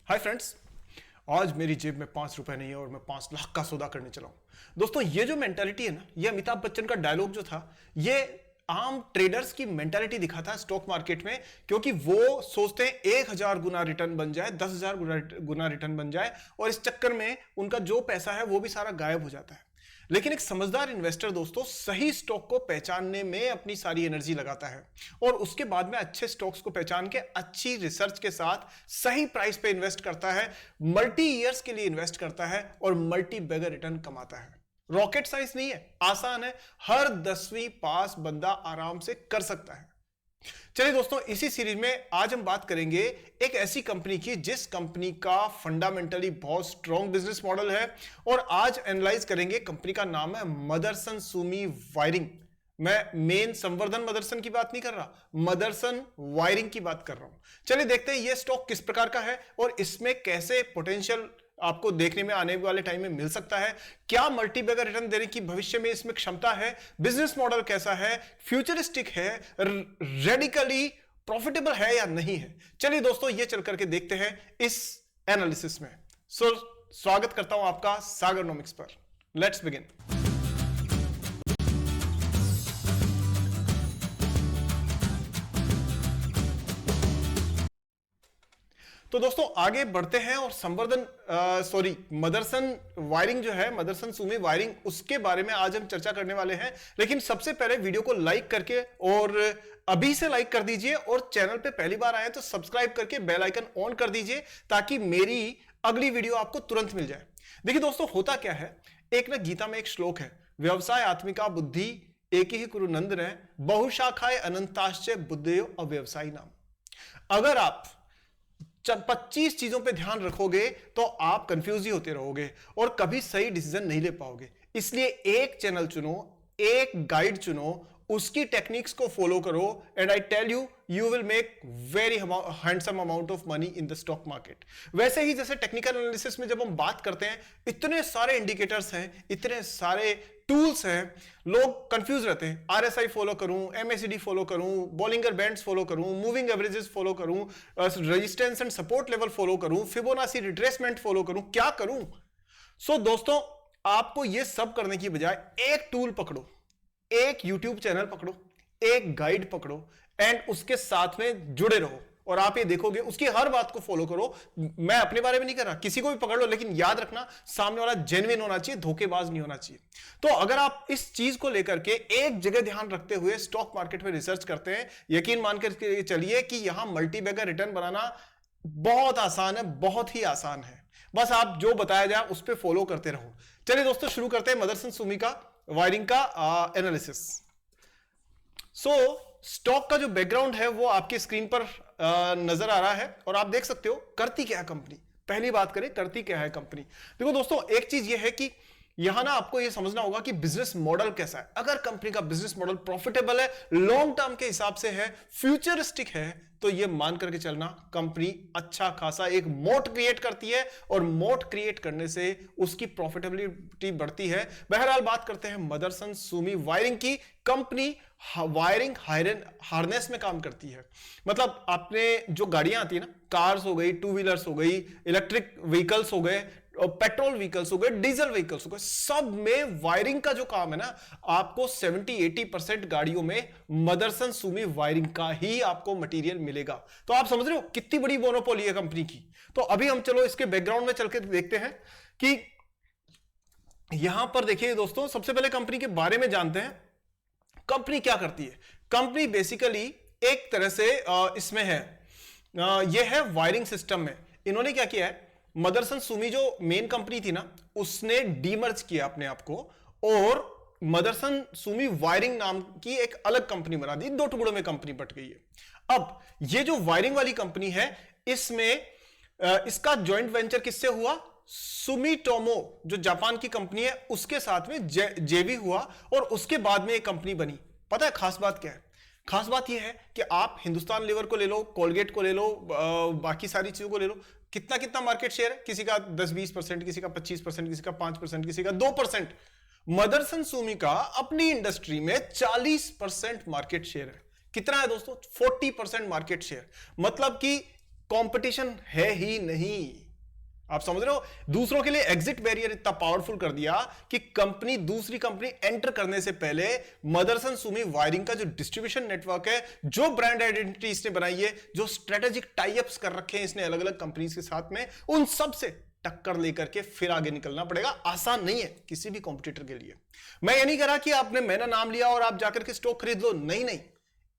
Hi friends, आज मेरी जेब में 5 रुपए नहीं है और मैं 5 लाख का सौदा करने चला हूं। दोस्तों, ये जो मेंटालिटी है ना, ये अमिताभ बच्चन का डायलॉग जो था, ये आम ट्रेडर्स की मेंटालिटी दिखाता है स्टॉक मार्केट में। क्योंकि वो सोचते हैं 1000 गुना रिटर्न बन जाए, 10,000 गुना रिटर्न बन जाए, और इस चक्कर में उनका जो पैसा है वो भी सारा गायब हो जाता है। लेकिन एक समझदार इन्वेस्टर दोस्तों सही स्टॉक को पहचानने में अपनी सारी एनर्जी लगाता है और उसके बाद में अच्छे स्टॉक्स को पहचान के अच्छी रिसर्च के साथ सही प्राइस पे इन्वेस्ट करता है, मल्टी ईयर्स के लिए इन्वेस्ट करता है और मल्टी बैगर रिटर्न कमाता है। रॉकेट साइंस नहीं है, आसान है, हर 10वीं पास बंदा आराम से कर सकता है। चलिए दोस्तों, इसी सीरीज में आज हम बात करेंगे एक ऐसी कंपनी की जिस कंपनी का फंडामेंटली बहुत स्ट्रॉन्ग बिजनेस मॉडल है, और आज एनालाइज करेंगे। कंपनी का नाम है मदरसन सुमी वायरिंग। मैं मेन संवर्धन मदरसन की बात नहीं कर रहा, मदरसन वायरिंग की बात कर रहा हूं। चलिए देखते हैं यह स्टॉक किस प्रकार का है और इसमें कैसे पोटेंशियल आपको देखने में आने वाले टाइम में मिल सकता है। क्या मल्टीबैगर रिटर्न देने की भविष्य में इसमें क्षमता है, बिजनेस मॉडल कैसा है, फ्यूचरिस्टिक है, रेडिकली प्रॉफिटेबल है या नहीं है। चलिए दोस्तों, ये चल करके देखते हैं इस एनालिसिस में। स्वागत करता हूं आपका सागरनॉमिक्स पर। Let's begin. तो दोस्तों आगे बढ़ते हैं और मदरसन वायरिंग जो है, मदरसन सुमी वायरिंग, उसके बारे में आज हम चर्चा करने वाले हैं। लेकिन सबसे पहले वीडियो को लाइक करके, और अभी से लाइक कर दीजिए, और चैनल पे पहली बार आए तो सब्सक्राइब करके बेल आइकन ऑन कर दीजिए ताकि मेरी अगली वीडियो आपको तुरंत मिल जाए। देखिए दोस्तों, होता क्या है, एक ना गीता में एक श्लोक है, व्यवसाय आत्मिका बुद्धि एक ही कुरु नंदन, बहुशाखाए अनंताश्च बुद्धयो अव्यवसायी नाम। अगर आप 25 चीजों पे ध्यान रखोगे तो आप कंफ्यूज ही होते रहोगे और कभी सही डिसीजन नहीं ले पाओगे। इसलिए एक चैनल चुनो, एक गाइड चुनो, उसकी टेक्निक्स को फॉलो करो, and I tell you, you will make very handsome amount of money in the stock market. वैसे ही जैसे टेक्निकल एनालिसिस में जब हम बात करते हैं, इतने सारे इंडिकेटर्स हैं, इतने सारे टूल्स हैं, लोग कंफ्यूज रहते हैं। आरएसआई फॉलो करूं, एमएसीडी फॉलो करूं, बॉलिंगर बैंड्स फॉलो करूं, मूविंग एवरेजेस फॉलो करूं, resistance and support level follow करूं, फिबोनाची रिट्रेसमेंट फॉलो करूं, क्या करूं। सो दोस्तों, आपको यह सब करने की बजाय एक टूल पकड़ो, एक यूट्यूब चैनल पकड़ो, एक गाइड पकड़ो, एंड उसके साथ में जुड़े रहो, और आप ये देखोगे उसकी हर बात को फॉलो करो। मैं अपने बारे में नहीं कर रहा, किसी को भी पकड़ लो, लेकिन याद रखना सामने वाला जेन्युइन होना चाहिए, धोखेबाज नहीं होना चाहिए। तो अगर आप इस चीज को लेकर के एक जगह ध्यान रखते हुए स्टॉक मार्केट में रिसर्च करते हैं, यकीन मानकर चलिए कि यहां मल्टीबैगर रिटर्न बनाना बहुत आसान है, बहुत ही आसान है। बस आप जो बताया जाए उस पर फॉलो करते रहो। चलिए दोस्तों, शुरू करते हैं मदरसन सुमी का वायरिंग का एनालिसिस। स्टॉक का जो बैकग्राउंड है वो आपकी स्क्रीन पर नजर आ रहा है, और आप देख सकते हो करती क्या है कंपनी। पहली बात करें, करती क्या है कंपनी। देखो दोस्तों, एक चीज ये है कि यहां ना आपको ये समझना होगा कि बिजनेस मॉडल कैसा है। अगर कंपनी का बिजनेस मॉडल प्रॉफिटेबल है, लॉन्ग टर्म के हिसाब से है, फ्यूचरिस्टिक है, तो ये मान करके चलना कंपनी अच्छा खासा एक मोट क्रिएट करती है, और मोट क्रिएट करने से उसकी प्रॉफिटेबिलिटी बढ़ती है। बहरहाल बात करते हैं मदरसन सुमी वायरिंग की। कंपनी वायरिंग हार्नेस में काम करती है। मतलब आपने जो गाड़ियां आती है ना, कार्स हो गई, टू व्हीलर्स हो गई, इलेक्ट्रिक व्हीकल्स हो गए, पेट्रोल व्हीकल्स हो गए, डीजल व्हीकल्स हो गए, सब में वायरिंग का जो काम है ना, आपको 70-80% गाड़ियों में मदरसन सुमी वायरिंग का ही आपको मटेरियल मिलेगा। तो आप समझ रहे हो कितनी बड़ी मोनोपोली है कंपनी की। तो अभी हम चलो इसके बैकग्राउंड में चल के देखते हैं कि यहां पर देखिए दोस्तों, सबसे पहले कंपनी के बारे में जानते हैं। कंपनी क्या करती है। कंपनी बेसिकली एक तरह से इसमें है, यह है वायरिंग सिस्टम में। इन्होंने क्या किया है, मदरसन सुमी जो मेन कंपनी थी ना, उसने डीमर्ज किया अपने आप को, और मदरसन सुमी वायरिंग नाम की एक अलग कंपनी बना दी। 2 टुकड़ों में कंपनी बट गई है। अब ये जो वायरिंग वाली कंपनी है, इसमें इसका जॉइंट वेंचर किससे हुआ, सुमिटोमो जो जापान की कंपनी है उसके साथ में जेवी हुआ, और उसके बाद में एक कंपनी बनी। पता है खास बात क्या है? खास बात यह है कि आप हिंदुस्तान लीवर को ले लो, कोलगेट को ले लो, बाकी सारी चीजों को ले लो, कितना कितना मार्केट शेयर है, किसी का 10-20%, किसी का 25%, किसी का 5%, किसी का 2%। मदरसन सुमी का अपनी इंडस्ट्री में 40% मार्केट शेयर है। कितना है दोस्तों? 40% मार्केट शेयर। मतलब कि कंपटीशन है ही नहीं। आप समझ रहे हो, दूसरों के लिए एग्जिट बैरियर इतना पावरफुल कर दिया कि कंपनी दूसरी कंपनी एंटर करने से पहले मदरसन सुमी वायरिंग का जो डिस्ट्रीब्यूशन नेटवर्क है, जो ब्रांड आइडेंटिटी इसने बनाई है, जो स्ट्रेटेजिक टाई अप्स कर रखे हैं इसने अलग अलग कंपनीज के साथ में, उन सब से टक्कर लेकर के फिर आगे निकलना पड़ेगा। आसान नहीं है किसी भी कॉम्पिटिटर के लिए। मैं ये नहीं कह रहा कि आपने मेरा नाम लिया और आप जाकर के स्टॉक खरीद लो, नहीं नहीं।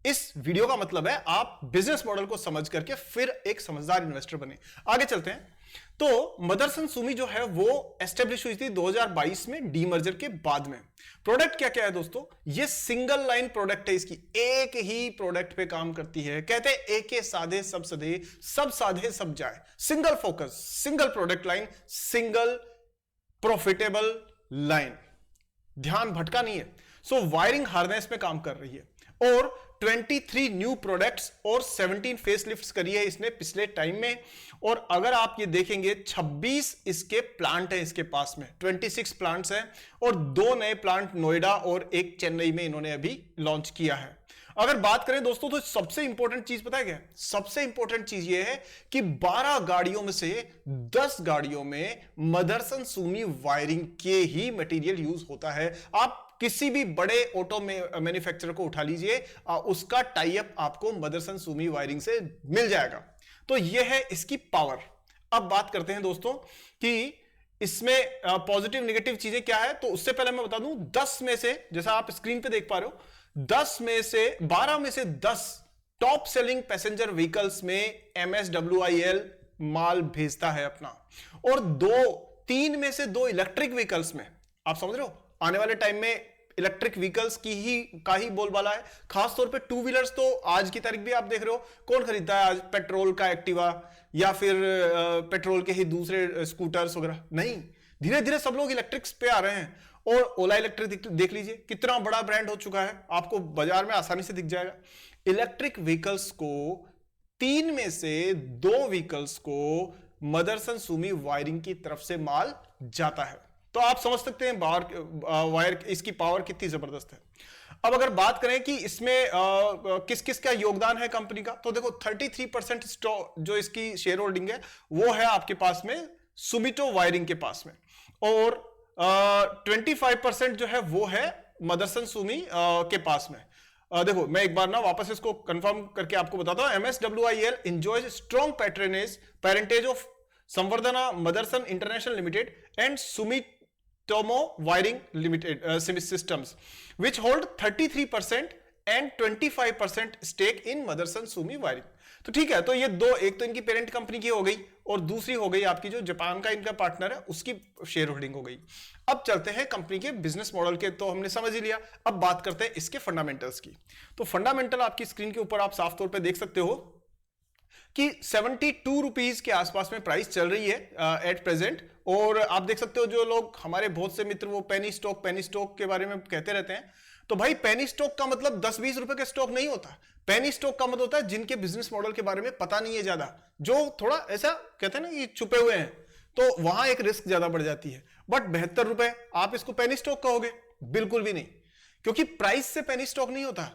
इस वीडियो का मतलब है आप बिजनेस मॉडल को समझ करके फिर एक समझदार इन्वेस्टर बने। आगे चलते हैं। तो मदरसन सुमी जो है वो एस्टेब्लिश हुई थी 2022 में डीमर्जर के बाद में। प्रोडक्ट क्या क्या है दोस्तों, ये सिंगल लाइन प्रोडक्ट है, इसकी एक ही प्रोडक्ट पे काम करती है। कहते हैं एक साधे सब सधे, सब साधे सब जाए। Single focus, single product line, single profitable line, ध्यान भटका नहीं है। सो वायरिंग हार्नेस में काम कर रही है और 23 न्यू प्रोडक्ट्स और 17 फेसलिफ्ट्स करी है इसने पिछले टाइम में। और अगर आप ये देखेंगे 26 इसके प्लांट है इसके पास में, 26 प्लांट्स हैं और 2 नए प्लांट नोएडा और एक चेन्नई में इन्होंने अभी लॉन्च किया है। अगर बात करें दोस्तों तो सबसे इंपॉर्टेंट चीज पता है क्या, सबसे इंपॉर्टेंट चीज ये है कि 12 गाड़ियों में से 10 गाड़ियों में मदरसन सुमी वायरिंग के ही मटेरियल यूज होता है। आप किसी भी बड़े ऑटो मैन्युफैक्चरर को उठा लीजिए, उसका टाई अप आपको मदरसन सुमी वायरिंग से मिल जाएगा। तो यह है इसकी पावर। अब बात करते हैं दोस्तों कि इसमें पॉजिटिव नेगेटिव चीजें क्या है। तो उससे पहले मैं बता दूं 10 में से, जैसा आप स्क्रीन पे देख पा रहे हो, 12 में से 10 टॉप सेलिंग पैसेंजर व्हीकल्स में MSWIL माल भेजता है अपना, और 3 में से 2 इलेक्ट्रिक व्हीकल्स में। आप समझ रहे हो, आने वाले टाइम में इलेक्ट्रिक व्हीकल्स का ही बोलबाला है। खासतौर पे 2 व्हीलर्स तो आज की तारीख भी आप देख रहे हो, कौन खरीदता है आज पेट्रोल का एक्टिवा या फिर पेट्रोल के ही दूसरे स्कूटर्स वगैरह, नहीं। धीरे धीरे सब लोग इलेक्ट्रिक्स पे आ रहे हैं। और ओला इलेक्ट्रिक देख लीजिए कितना बड़ा ब्रांड हो चुका है, आपको बाजार में आसानी से दिख जाएगा। इलेक्ट्रिक व्हीकल्स को 3 में से 2 व्हीकल्स को मदरसन सुमी वायरिंग की तरफ से माल जाता है। तो आप समझ सकते हैं वायर इसकी पावर कितनी जबरदस्त है। अब अगर बात करें कि इसमें किस किस का योगदान है कंपनी का, तो देखो 33% जो इसकी शेयर होल्डिंग है वो है आपके पास में सुमिटो वायरिंग के पास में, और 25% जो है वो है मदरसन सुमी के पास में। देखो मैं एक बार ना वापस इसको कंफर्म करके आपको बताता हूं। MSWIL enjoys strong parentage of Samvardhana Motherson international limited and Sumitomo wiring limited systems which hold 33% and 25% stake in Motherson Sumi wiring. तो ठीक है, तो ये दो, एक तो इनकी पेरेंट कंपनी की हो गई और दूसरी हो गई आपकी जो जापान का इनका पार्टनर है उसकी शेयर होल्डिंग हो गई। अब चलते हैं कंपनी के बिजनेस मॉडल के, तो हमने समझ ही लिया। अब बात करते हैं इसके फंडामेंटल्स की। तो फंडामेंटल आपकी स्क्रीन के ऊपर आप साफ तौर पे देख सकते हो कि 72 रुपीज के आसपास में प्राइस चल रही है एट प्रेजेंट। और आप देख सकते हो जो लोग हमारे बहुत से मित्र वो पेनी स्टॉक के बारे में कहते रहते हैं, तो भाई पेनी स्टॉक का मतलब 10-20 रुपए का स्टॉक नहीं होता। पेनी स्टॉक का मतलब होता है जिनके बिजनेस मॉडल के बारे में पता नहीं है ज्यादा, जो थोड़ा ऐसा कहते हैं ना कि छुपे हुए हैं, तो वहां एक रिस्क ज्यादा बढ़ जाती है। बट 72 रुपए आप इसको पेनी स्टॉक कहोगे? बिल्कुल भी नहीं, क्योंकि प्राइस से पेनी स्टॉक नहीं होता।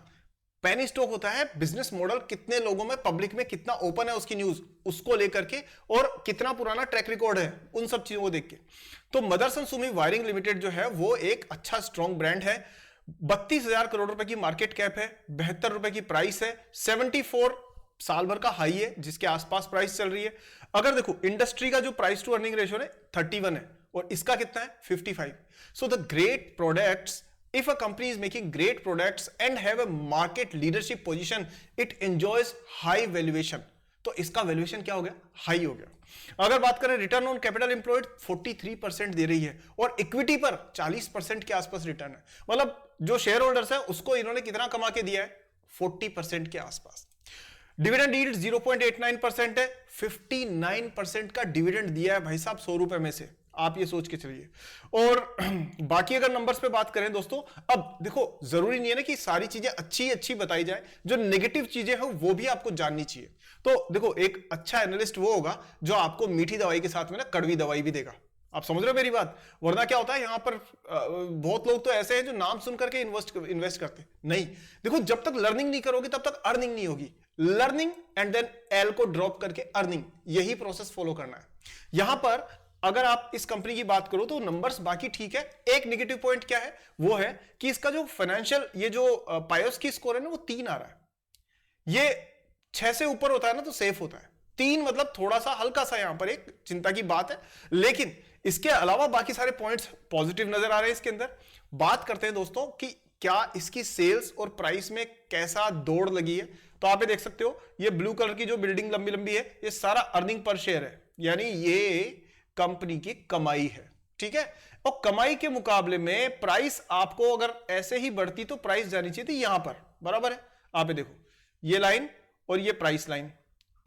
पेनी स्टॉक होता है बिजनेस मॉडल कितने लोगों में, पब्लिक में कितना ओपन है उसकी न्यूज, उसको लेकर के, और कितना पुराना ट्रैक रिकॉर्ड है, उन सब चीजों को देख के। तो मदरसन सुमी वायरिंग लिमिटेड जो है वो एक अच्छा स्ट्रॉन्ग ब्रांड है। 32,000 करोड़ रुपए की मार्केट कैप है, 72 रुपए की प्राइस है, 74 साल भर का हाई है जिसके आसपास प्राइस चल रही है। अगर देखो इंडस्ट्री का जो प्राइस टू अर्निंग रेशियो है 31 है और इसका कितना है 55। So the great products, if a company is making great products and have a market leadership position, it enjoys high valuation। तो इसका वैल्यूएशन क्या हो गया? हाई हो गया। अगर बात करें रिटर्न ऑन कैपिटल एम्प्लॉयड 43% दे रही है और इक्विटी पर 40% के आसपास रिटर्न है। मतलब जो शेयर होल्डर्स है उसको इन्होंने कितना कमा के दिया है? 40% के आसपास। डिविडेंड यील्ड 0.89% है, 59% का डिविडेंड दिया है भाई साहब 100 रुपए में से, आप ये सोच के चलिए। और बाकी अगर नंबर्स पे बात करें दोस्तों, अब देखो जरूरी नहीं है ना कि सारी चीजें अच्छी बताई जाए, जो नेगेटिव चीजें हैं वो भी आपको जाननी चाहिए। तो देखो एक अच्छा एनालिस्ट वो होगा जो आपको मीठी दवाई के साथ में ना कड़वी दवाई भी देगा। आप समझ रहे हो मेरी बात? वरना क्या होता है यहां पर बहुत लोग तो ऐसे हैं जो नाम सुन करके इन्वेस्ट करते नहीं। देखो, जब तक लर्निंग नहीं करोगे तब तक अर्निंग नहीं होगी। लर्निंग एंड देन एल को ड्रॉप करके अर्निंग, यही प्रोसेस फॉलो करना है। यहां पर अगर आप इस कंपनी की बात करो तो नंबर्स बाकी ठीक है। एक नेगेटिव पॉइंट क्या है, वो है कि इसका जो फाइनेंशियल, ये जो पायोस की स्कोर है ना, वो 3 आ रहा है। ये 6 से ऊपर होता है ना तो सेफ होता है, 3 मतलब थोड़ा सा हल्का सा यहां पर एक चिंता की बात है। लेकिन इसके अलावा बाकी सारे पॉइंट्स पॉजिटिव नजर आ रहे हैं इसके अंदर। बात करते हैं दोस्तों कि क्या इसकी सेल्स और प्राइस में कैसा दौड़ लगी है। तो आप ये देख सकते हो, ये ब्लू कलर की जो बिल्डिंग लंबी लंबी है, ये सारा अर्निंग पर शेयर है, यानी ये कंपनी की कमाई है। ठीक है, और कमाई के मुकाबले में प्राइस आपको अगर ऐसे ही बढ़ती तो प्राइस जानी चाहिए थी यहां पर, बराबर है। आप ये देखो, ये लाइन और ये प्राइस लाइन,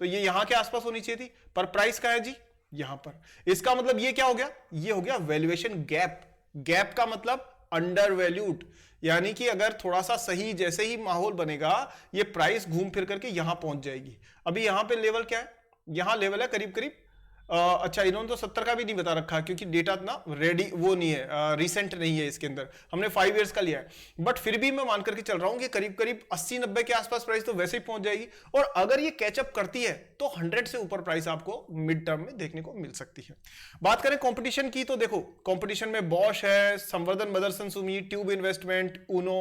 तो ये यहां के आसपास होनी चाहिए थी, पर प्राइस का है जी यहां पर। इसका मतलब ये क्या हो गया, ये हो गया वैल्यूएशन गैप। गैप का मतलब अंडर वैल्यूड, यानी कि अगर थोड़ा सा सही जैसे ही माहौल बनेगा, ये प्राइस घूम फिर करके यहां पहुंच जाएगी। अभी यहां पे लेवल क्या है, यहां लेवल है करीब करीब अच्छा, इन्होंने तो 70 का भी नहीं बता रखा क्योंकि डेटा इतना रेडी वो नहीं है, रिसेंट नहीं है इसके अंदर, हमने 5 इयर्स का लिया है। बट फिर भी मैं मान करके चल रहा हूं कि करीब करीब 80-90 के आसपास प्राइस तो वैसे ही पहुंच जाएगी। और अगर ये कैचअप करती है तो 100 से ऊपर प्राइस आपको मिड टर्म में देखने को मिल सकती है। बात करें कंपटीशन की तो देखो, कंपटीशन में बॉश है, Samvardhana Motherson Sumi, tube investment, Uno,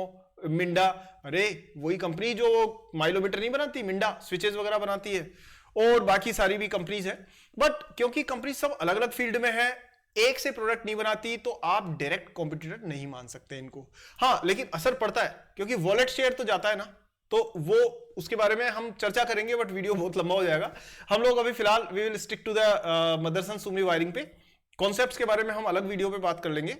Minda. अरे वही कंपनी जो माइलोमीटर नहीं बनाती, मिंडा स्विचेस वगैरह बनाती है, और बाकी सारी भी कंपनीज है। बट क्योंकि कंपनी सब अलग अलग फील्ड में है, एक से प्रोडक्ट नहीं बनाती, तो आप डायरेक्ट कॉम्पिटिटर नहीं मान सकते इनको। हाँ, लेकिन असर पड़ता है क्योंकि वॉलेट शेयर तो जाता है ना, तो वो उसके बारे में हम चर्चा करेंगे, बट वीडियो बहुत लंबा हो जाएगा। हम लोग अभी फिलहाल we will stick to the Motherson Sumi wiring पे। कॉन्सेप्ट्स के बारे में हम अलग वीडियो पे बात कर लेंगे।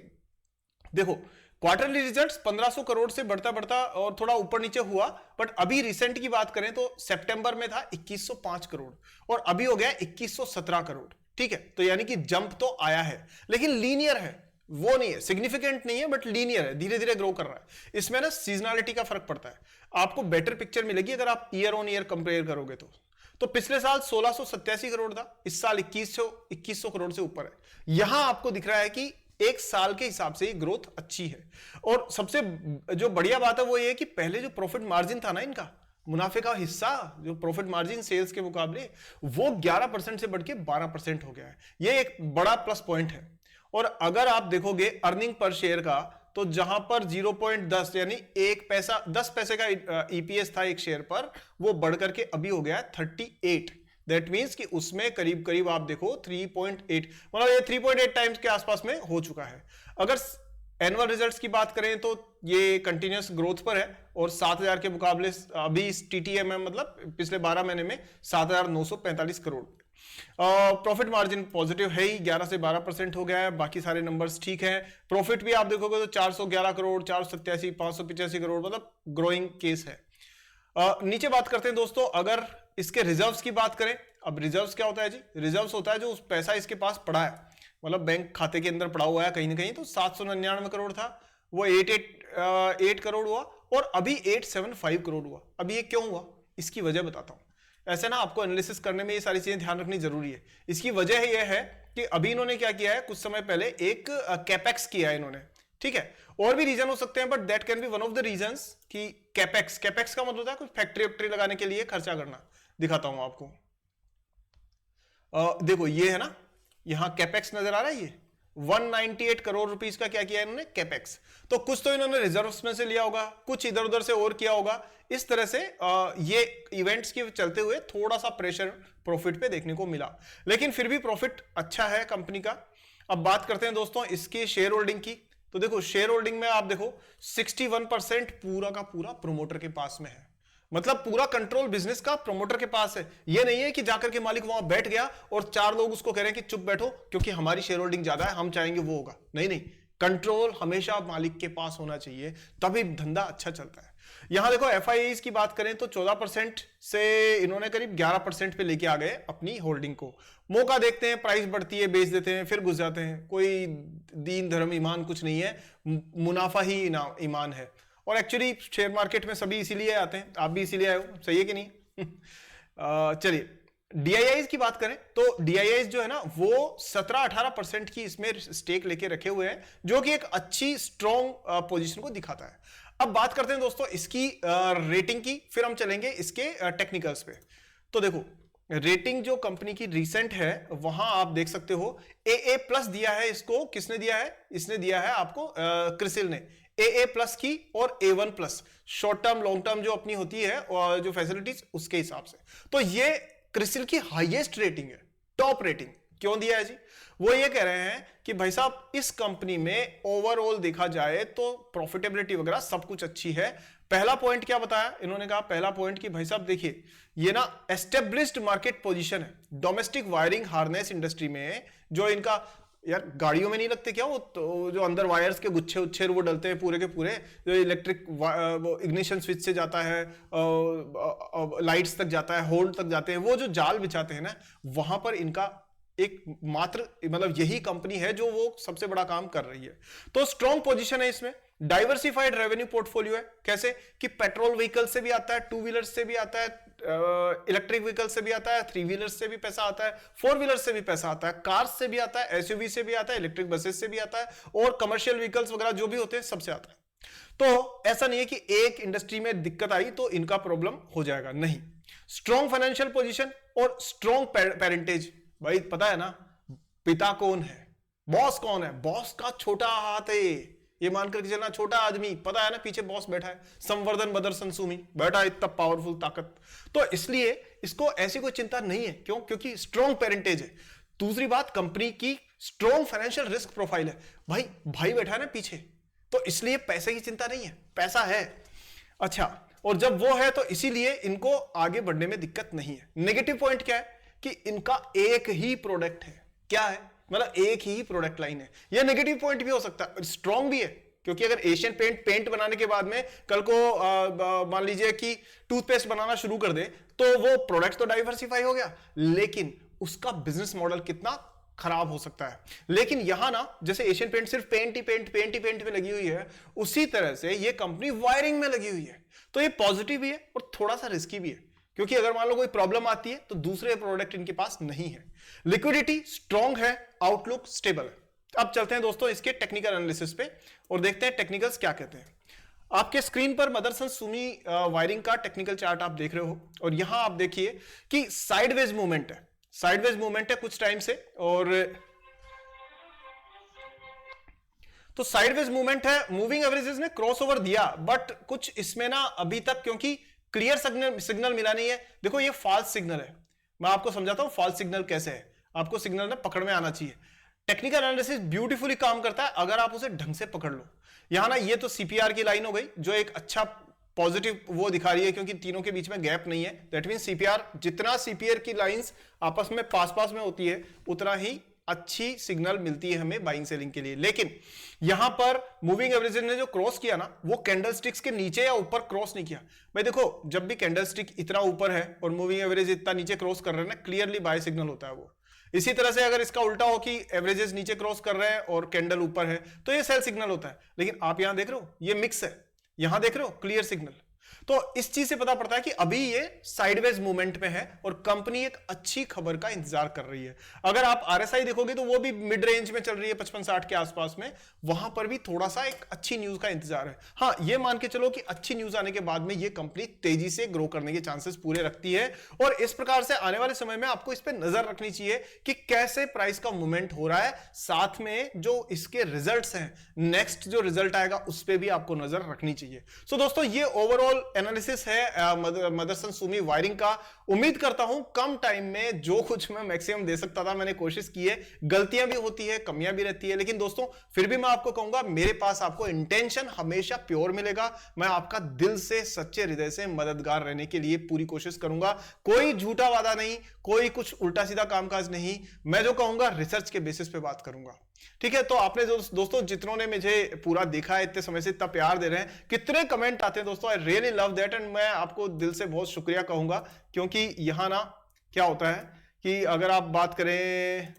देखो, क्वार्टरली रिजल्ट्स 1500 करोड़ से बढ़ता बढ़ता और थोड़ा ऊपर नीचे हुआ, बट अभी रिसेंट की बात करें तो सितंबर में था 2105 करोड़ और अभी हो गया 2117 करोड़। ठीक है, तो यानी कि जंप तो आया है, लेकिन लीनियर है, वो नहीं है, सिग्निफिकेंट नहीं है, बट लीनियर है, धीरे धीरे ग्रो कर रहा है। इसमें ना सीजनलिटी का फर्क पड़ता है, आपको बेटर पिक्चर मिलेगी अगर आप ईयर ऑन ईयर कंपेयर करोगे तो पिछले साल 1687 करोड़ था, इस साल 2100 करोड़ से ऊपर है। यहां आपको दिख रहा है कि एक साल के हिसाब से ग्रोथ अच्छी है। और सबसे जो बढ़िया बात है वो ये कि पहले जो प्रॉफिट मार्जिन था ना, इनका मुनाफे का हिस्सा, जो प्रॉफिट मार्जिन सेल्स के मुकाबले, वो 11% से बढ़ के 12% हो गया है। ये एक बड़ा प्लस पॉइंट है। और अगर आप देखोगे अर्निंग पर शेयर का, तो जहां पर 0.10 यानी 1 पैसा 10 पैसे का ईपीएस था एक शेयर पर, वो बढ़ करके अभी हो गया 38। दैट मीन्स कि उसमें करीब करीब आप देखो 3.8, मतलब ये 3.8 टाइम्स के आसपास में हो चुका है। अगर एनुअल रिजल्ट्स की बात करें तो ये कंटिन्यूअस ग्रोथ पर है और 7000 के मुकाबले अभी टीटीएम में, मतलब पिछले 12 महीने में 7945 करोड़। प्रॉफिट मार्जिन पॉजिटिव है ही, 11 से 12% हो गया है, बाकी सारे नंबर्स ठीक है। प्रॉफिट भी आप देखोगे तो 411 करोड़, 487, 585 करोड़, मतलब ग्रोइंग केस है। नीचे बात करते हैं दोस्तों, अगर इसके रिजर्व्स की बात करें। अब रिजर्व्स क्या होता है जी? रिजर्व्स होता है जो उस पैसा इसके पास पड़ा है, मतलब बैंक खाते के अंदर पड़ा हुआ है कहीं ना कहीं। तो 799 करोड़ था, वो 8 करोड़ हुआ और अभी 875 करोड़ हुआ। अभी ये क्यों हुआ, इसकी वजह बताता हूं। ऐसे ना आपको एनालिसिस करने में ये सारी चीजें ध्यान रखनी जरूरी है। इसकी वजह यह है कि अभी इन्होंने क्या किया है, कुछ समय पहले एक कैपेक्स किया है इन्होंने। ठीक है, और भी रीजन हो सकते हैं, but that can be one of the reasons कि कैपेक्स का मतलब होता है कुछ फैक्ट्री वैक्ट्री लगाने के लिए खर्चा करना। दिखाता हूं आपको, देखो ये है ना, यहां कैपेक्स नजर आ रहा है, ये 198 करोड़ रुपीस का क्या किया इन्होंने, कैपेक्स। तो कुछ तो इन्होंने रिजर्व्स में से लिया होगा, कुछ इधर उधर से और किया होगा। इस तरह से ये इवेंट्स के चलते हुए थोड़ा सा प्रेशर प्रॉफिट पे देखने को मिला, लेकिन फिर भी प्रॉफिट अच्छा है कंपनी का। अब बात करते हैं दोस्तों इसकी शेयर होल्डिंग की। तो देखो शेयर होल्डिंग में आप देखो 61% पूरा का पूरा प्रोमोटर के पास में है, मतलब पूरा कंट्रोल बिजनेस का प्रमोटर के पास है। ये नहीं है कि जाकर के मालिक वहां बैठ गया और 4 लोग उसको कह रहे हैं कि चुप बैठो क्योंकि हमारी शेयर होल्डिंग ज्यादा है, हम चाहेंगे वो होगा। नहीं नहीं, कंट्रोल हमेशा मालिक के पास होना चाहिए, तभी धंधा अच्छा चलता है। यहां देखो एफआईआईज की बात करें तो 14% से इन्होंने करीब 11% पे लेके आ गए अपनी होल्डिंग को। मौका देखते हैं, प्राइस बढ़ती है, बेच देते हैं, फिर घुस जाते हैं। कोई दीन धर्म ईमान कुछ नहीं है, मुनाफा ही ईमान है। और एक्चुअली शेयर मार्केट में सभी इसीलिए आते हैं, आप भी इसीलिए आए हो, सही है कि नहीं? चलिए डीआईआईज की बात करें तो डीआईआईज जो है ना वो 17-18% की इसमें स्टेक लेके रखे हुए हैं, जो कि एक अच्छी स्ट्रॉन्ग पोजीशन को दिखाता है। अब बात करते हैं दोस्तों इसकी रेटिंग की, फिर हम चलेंगे इसके टेक्निकल्स पे। तो देखो रेटिंग जो कंपनी की रीसेंट है वहां आप देख सकते हो AA प्लस दिया है इसको। किसने दिया है? इसने दिया है आपको क्रिसिल ने AA प्लस की और A1 plus, short term long term जो अपनी होती है और जो फैसिलिटीज उसके हिसाब से। तो ये क्रिसिल की हाईएस्ट रेटिंग है, टॉप रेटिंग। क्यों दिया है जी? वो ये कह रहे हैं कि भाई साहब इस कंपनी में ओवरऑल देखा जाए तो प्रॉफिटेबिलिटी वगैरह सब कुछ अच्छी है। पहला पॉइंट क्या बताया इन्होंने? कहा पहला पॉइंट कि भाई साहब देखिए ये ना एस्टेब्लिश्ड मार्केट पोजीशन है डोमेस्टिक वायरिंग हार्नेस इंडस्ट्री में। जो इनका यार गाड़ियों में नहीं लगते क्या वो, तो जो अंदर वायर्स के गुच्छे उच्छे वो डलते हैं पूरे के पूरे, जो इलेक्ट्रिक इग्निशन स्विच से जाता है लाइट्स तक जाता है, होल्ड तक जाते हैं, वो जो जाल बिछाते हैं ना, वहां पर इनका एक मात्र मतलब यही कंपनी है जो वो सबसे बड़ा काम कर रही है। तो स्ट्रॉन्ग पोजीशन है इसमें। डाइवर्सिफाइड रेवेन्यू पोर्टफोलियो है। कैसे कि पेट्रोल व्हीकल से भी आता है, टू व्हीलर से भी आता है, इलेक्ट्रिक व्हीकल से भी आता है, थ्री व्हीलर से भी पैसा आता है, फोर व्हीलर से भी पैसा आता है, कार से भी आता है, एसयूवी से भी आता है, इलेक्ट्रिक बसेस से भी आता है, और कमर्शियल व्हीकल्स वगैरह जो भी होते हैं सबसे आता है। तो ऐसा नहीं है कि एक इंडस्ट्री में दिक्कत आई तो इनका प्रॉब्लम हो जाएगा, नहीं। स्ट्रॉन्ग फाइनेंशियल पोजीशन और स्ट्रॉन्ग पेरेंटेज। भाई पता है ना पिता कौन है, बॉस कौन है? बॉस का छोटा हाथ है, ये मान करके चलना, छोटा आदमी। पता है ना पीछे बॉस बैठा है, संवर्धन मदरसन सुमी बैठा है, इतना पावरफुल ताकत। तो इसलिए इसको ऐसी कोई चिंता नहीं है। क्यों? क्योंकि स्ट्रॉन्ग पेरेंटेज है। दूसरी बात, कंपनी की स्ट्रॉन्ग फाइनेंशियल रिस्क प्रोफाइल है। भाई बैठा है ना पीछे, तो इसलिए पैसे की चिंता नहीं है, पैसा है। अच्छा, और जब वो है तो इसीलिए इनको आगे बढ़ने में दिक्कत नहीं है। नेगेटिव पॉइंट क्या है कि इनका एक ही प्रोडक्ट है। क्या है? मतलब एक ही प्रोडक्ट लाइन है। यह नेगेटिव पॉइंट भी हो सकता है, स्ट्रॉन्ग भी है, क्योंकि अगर एशियन पेंट बनाने के बाद में कल को मान लीजिए कि टूथपेस्ट बनाना शुरू कर दे तो वो प्रोडक्ट तो डाइवर्सिफाई हो गया, लेकिन उसका बिजनेस मॉडल कितना खराब हो सकता है। लेकिन यहां ना जैसे एशियन पेंट सिर्फ पेंट ही पेंट में लगी हुई है, उसी तरह से ये कंपनी वायरिंग में लगी हुई है। तो ये पॉजिटिव भी है और थोड़ा सा रिस्की भी है, क्योंकि अगर मान लो कोई प्रॉब्लम आती है तो दूसरे प्रोडक्ट इनके पास नहीं है। लिक्विडिटी स्ट्रॉन्ग है, आउटलुक स्टेबल है। अब चलते हैं दोस्तों इसके टेक्निकल एनालिसिस पे और देखते हैं टेक्निकल्स क्या कहते हैं। आपके स्क्रीन पर मदरसन सुमी वायरिंग का टेक्निकल चार्ट आप देख रहे हो, और यहां आप देखिए कि साइडवेज मूवमेंट है, साइडवेज मूवमेंट है कुछ टाइम से, और तो साइडवेज मूवमेंट है। मूविंग एवरेजेस ने क्रॉसओवर दिया, बट कुछ इसमें ना अभी तक क्योंकि क्लियर सिग्नल मिला नहीं है। देखो ये फॉल्स सिग्नल है, मैं आपको समझाता हूं फॉल्स सिग्नल कैसे है। आपको सिग्नल ना पकड़ में आना चाहिए। टेक्निकल एनालिसिस ब्यूटीफुली काम करता है अगर आप उसे ढंग से पकड़ लो। यहां ना ये तो सीपीआर की लाइन हो गई जो एक अच्छा पॉजिटिव वो दिखा रही है, क्योंकि तीनों के बीच में गैप नहीं है। दैट मीन सीपीआर, जितना सीपीआर की लाइंस आपस में पास में होती है उतना ही अच्छी सिग्नल मिलती है हमें बाइंग सेलिंग के लिए। लेकिन यहां पर मूविंग एवरेजेस ने जो क्रॉस किया ना, वो कैंडलस्टिक्स के नीचे या ऊपर क्रॉस नहीं किया। भाई देखो जब भी कैंडलस्टिक इतना ऊपर है और मूविंग एवरेज इतना नीचे क्रॉस कर रहे हैं ना, क्लियरली बाय सिग्नल होता है वो। इसी तरह से अगर इसका उल्टा हो कि एवरेजेस नीचे क्रॉस कर रहे हैं और कैंडल ऊपर है तो ये सेल सिग्नल होता है। लेकिन आप यहां देख रहे हो ये मिक्स है, यहां देख रहे हो क्लियर सिग्नल। तो इस चीज से पता पड़ता है कि अभी ये साइडवेज मूवमेंट में है और कंपनी एक अच्छी खबर का इंतजार कर रही है। अगर आप आरएसआई देखोगे तो वो भी मिड रेंज में चल रही है 55-60 के आसपास में, वहां पर भी थोड़ा सा एक अच्छी न्यूज का इंतजार है। हाँ, ये मान के चलो कि अच्छी न्यूज आने के बाद में ये कंपनी तेजी से ग्रो करने के चांसेस पूरे रखती है, और इस प्रकार से आने वाले समय में आपको इस पर नजर रखनी चाहिए कि कैसे प्राइस का मूवमेंट हो रहा है। साथ में जो इसके रिजल्ट्स हैं, नेक्स्ट जो रिजल्ट आएगा उस पर भी आपको नजर रखनी चाहिए। सो दोस्तों ये ओवरऑल एनालिसिस है मदरसन सुमी वायरिंग का। उम्मीद करता हूं कम टाइम में जो कुछ मैं मैक्सिमम दे सकता था मैंने कोशिश की है। गलतियां भी होती है, कमियां भी रहती है, लेकिन दोस्तों फिर भी मैं आपको कहूंगा मेरे पास आपको इंटेंशन हमेशा प्योर मिलेगा। मैं आपका दिल से सच्चे हृदय से मददगार रहने के लिए पूरी कोशिश करूंगा। कोई झूठा वादा नहीं, कोई कुछ उल्टा सीधा कामकाज नहीं। मैं जो कहूंगा रिसर्च के बेसिस पे बात करूंगा। ठीक है, तो आपने दोस्तों जितनों ने मुझे पूरा देखा है, इतने समय से इतना प्यार दे रहे हैं, कितने कमेंट आते हैं दोस्तों, I really love that. And मैं आपको दिल से बहुत शुक्रिया कहूंगा, क्योंकि यहां ना क्या होता है कि अगर आप बात करें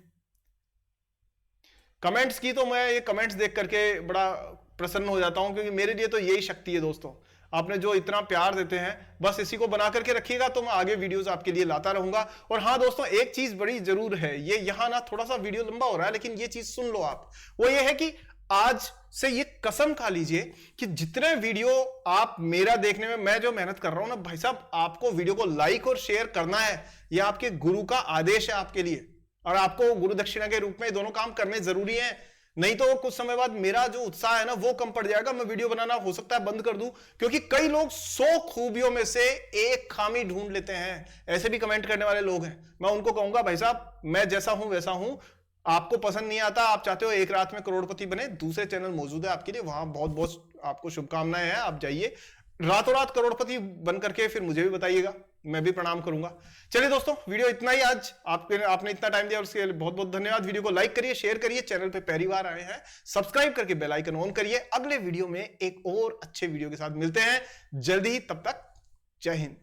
कमेंट्स की, तो मैं ये कमेंट्स देख करके बड़ा प्रसन्न हो जाता हूं, क्योंकि मेरे लिए तो यही शक्ति है दोस्तों। आपने जो इतना प्यार देते हैं, बस इसी को बना करके रखिएगा, तो मैं आगे वीडियोस आपके लिए लाता रहूंगा। और हाँ दोस्तों, एक चीज बड़ी जरूर है, ये यहाँ ना थोड़ा सा वीडियो लंबा हो रहा है, लेकिन ये चीज सुन लो आप, वो ये है कि आज से ये कसम खा लीजिए कि जितने वीडियो आप मेरा देखने में, मैं जो मेहनत कर रहा हूं ना भाई साहब, आपको वीडियो को लाइक और शेयर करना है। ये आपके गुरु का आदेश है आपके लिए, और आपको गुरु दक्षिणा के रूप में दोनों काम करने जरूरी है। नहीं तो कुछ समय बाद मेरा जो उत्साह है ना वो कम पड़ जाएगा, मैं वीडियो बनाना हो सकता है बंद कर दूं, क्योंकि कई लोग 100 खूबियों में से एक खामी ढूंढ लेते हैं। ऐसे भी कमेंट करने वाले लोग हैं। मैं उनको कहूंगा भाई साहब, मैं जैसा हूं वैसा हूं, आपको पसंद नहीं आता, आप चाहते हो एक रात में करोड़पति बने, दूसरे चैनल मौजूद है आपके लिए, वहां बहुत बहुत आपको शुभकामनाएं हैं। आप जाइए, रातों रात करोड़पति बन करके फिर मुझे भी बताइएगा, मैं भी प्रणाम करूंगा। चलिए दोस्तों, वीडियो इतना ही आज। आपने इतना टाइम दिया, उसके लिए बहुत बहुत धन्यवाद। वीडियो को लाइक करिए, शेयर करिए, चैनल पे पहली बार आए हैं सब्सक्राइब करके बेल आइकन ऑन करिए। अगले वीडियो में एक और अच्छे वीडियो के साथ मिलते हैं जल्दी ही, तब तक जय हिंद।